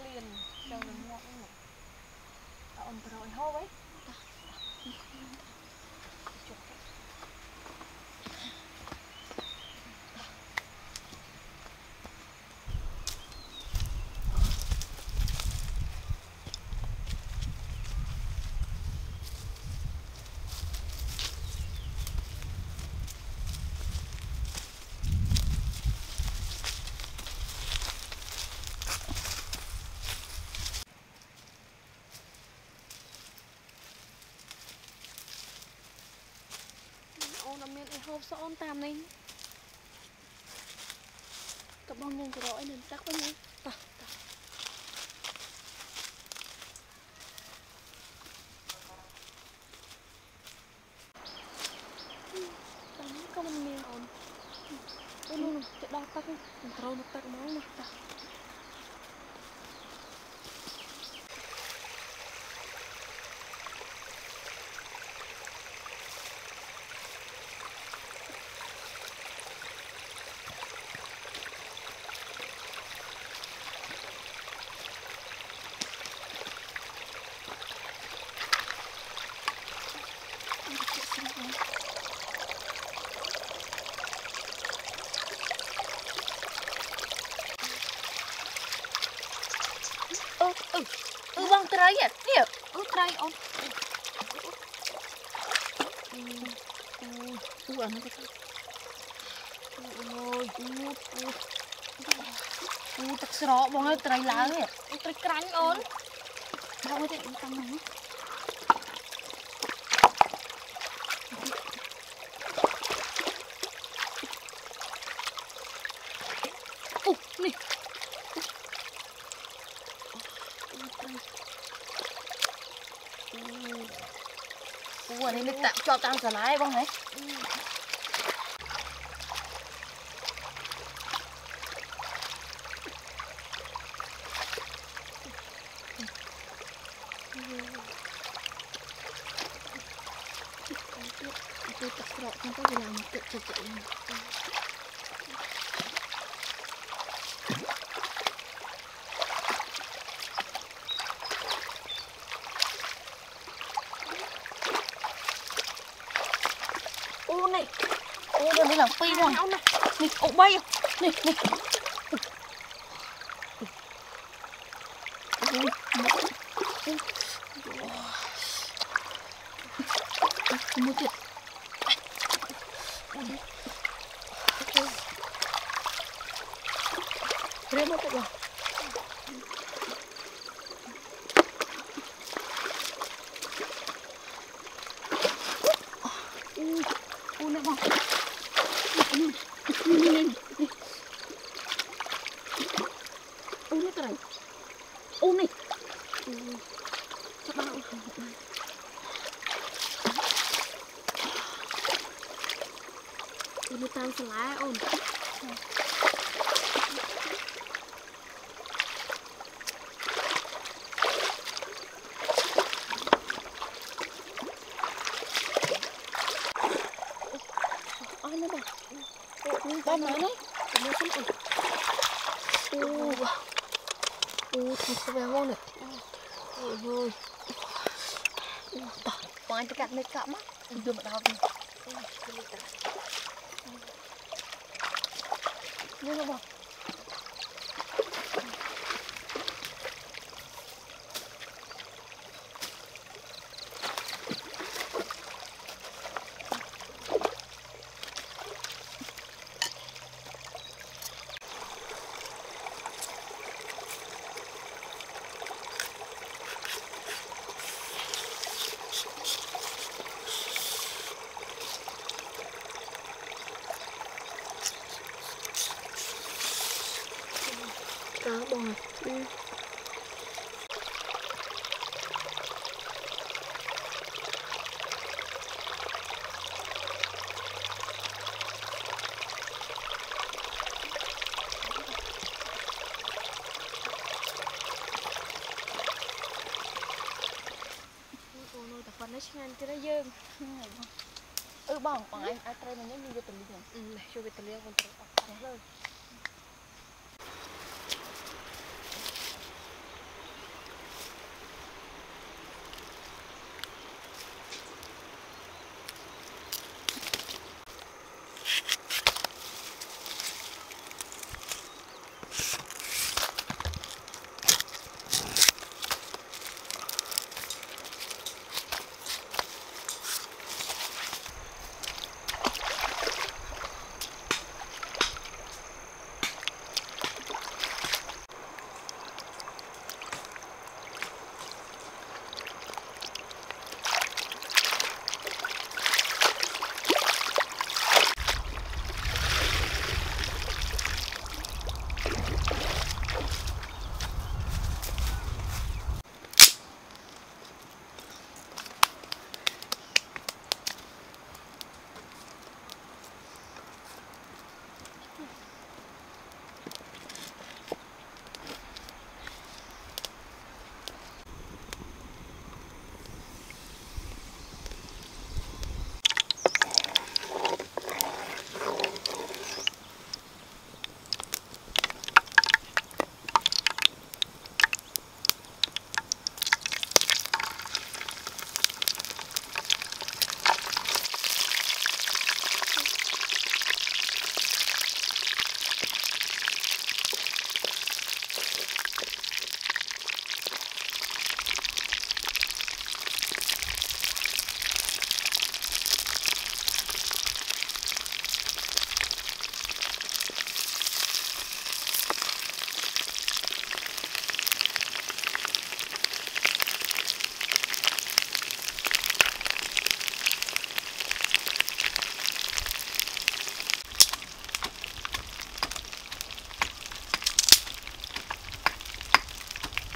liền cho người mua cũng một ông rồi hô ấy hộp son tam này các bông nhân rồi nên chắc quá nhỉ ta tắm có mình miếng ổn luôn chạy đo tắc trâu nó tắc máu mà ta bông trái à nè trái ôn ăn nó ôi tắc sọ bông ơi trái lá nè trái cánh ôn bông ơi thì cầm này nè ủa này mình tạm cho tăng sờ lái bông này tôi tập rọ không có gì làm mà tự chụp chạy ô này ô đây là phi rồi này ô bay này này mua chuyện thế mà tự rồi này bông lên nó cái này này các bạn nó tan lá ôn nó bà bông nó đấy nó không thì sẽ về ngon này ôi còn anh cắt mấy cọng á đưa vào đâu nhưng mà bông cá bò còn nó xin ăn cho nó dơm bỏng bằng anh ai trai mình nhớ như tụi mình này cho tụi mình con trai rồi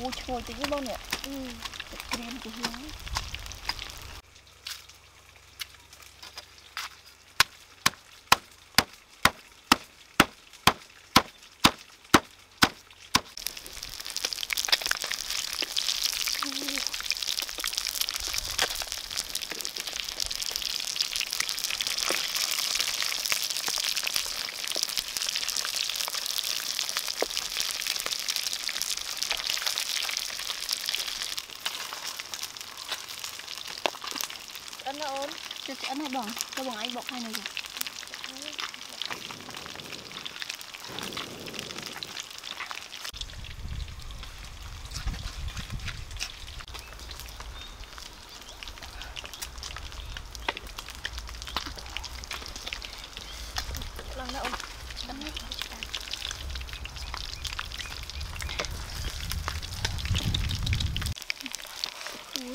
Ôi trời tí cái bông nè. Krem của Hiếu. Ăn nó ổn. Cho chị ăn hai bỏng, cho bỏng anh bọc hai này rồi. Lần nó ổn. Ăn hết.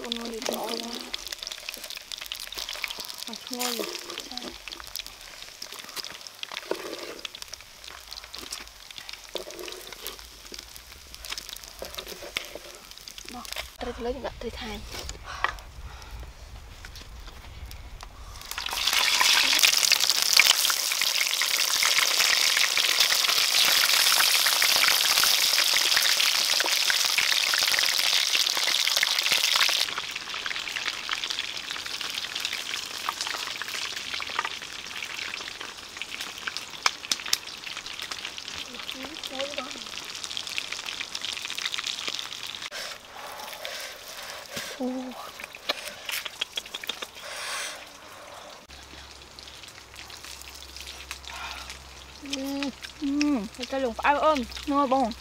Ôn ngon đi bỏ ra. Ngon rồi. Trích lấy những trích hai. Cái lùng phải ôm. Ngon bông.